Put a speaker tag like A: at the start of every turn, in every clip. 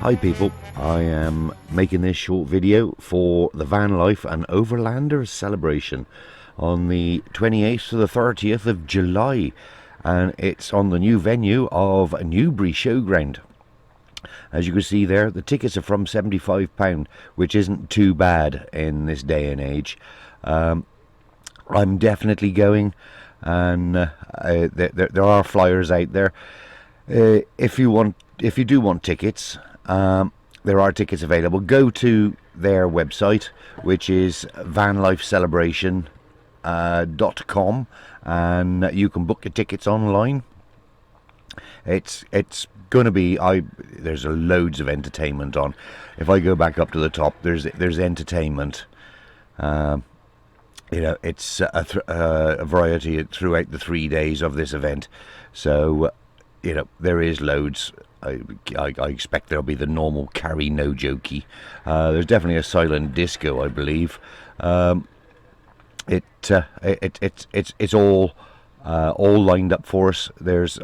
A: Hi people, I am making this short video for the Vanlife and Overlander celebration on the 28th to the 30th of July, and it's on the new venue of Newbury Showground. As you can see there, the tickets are from £75, which isn't too bad in this day and age. I'm definitely going, and there are flyers out there. If you do want tickets, there are tickets available. Go to their website, which is vanlifecelebration.com, and you can book your tickets online. It's going to be, there's loads of entertainment on. If I go back up to the top, there's entertainment. It's a variety throughout the 3 days of this event. So, there is loads. I expect there'll be the normal carry no jokey. There's definitely a silent disco, I believe. It's all lined up for us. There's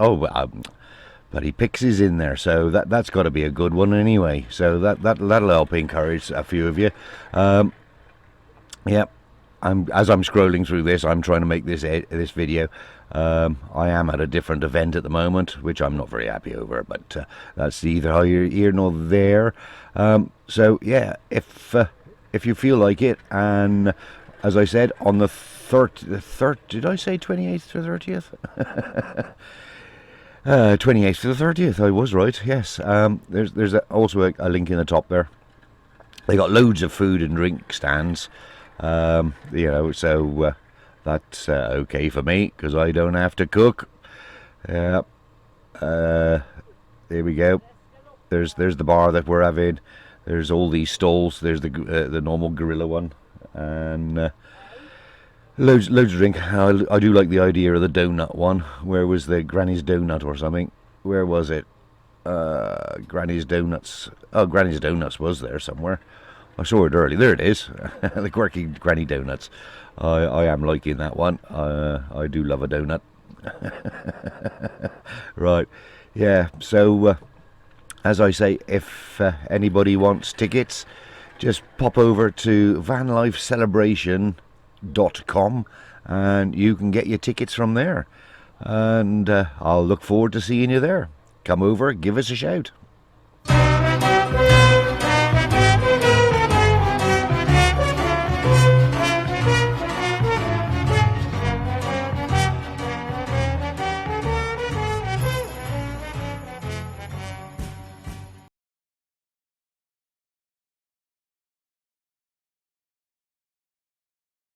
A: Buddy Pix is in there, so that's got to be a good one anyway. So that'll help encourage a few of you. Yep. As I'm scrolling through this, I'm trying to make this video. I am at a different event at the moment, which I'm not very happy over, but that's neither here nor there. So yeah, if you feel like it, and as I said, on the 30th, did I say 28th to 30th? 28th to the 30th, I was right. Yes. There's also a link in the top there. They got loads of food and drink stands. So that's okay for me because I don't have to cook. There we go. There's the bar that we're having. There's all these stalls. There's the normal gorilla one, and loads of drink. I do like the idea of the donut one. Where was the Granny's Donut or something? Where was it? Granny's Donuts. Oh, Granny's Donuts was there somewhere. I saw it early. There it is. The quirky Granny Donuts. I am liking that one. I do love a donut. Right. Yeah. So, as I say, if anybody wants tickets, just pop over to vanlifecelebration.com and you can get your tickets from there. And I'll look forward to seeing you there. Come over, give us a shout.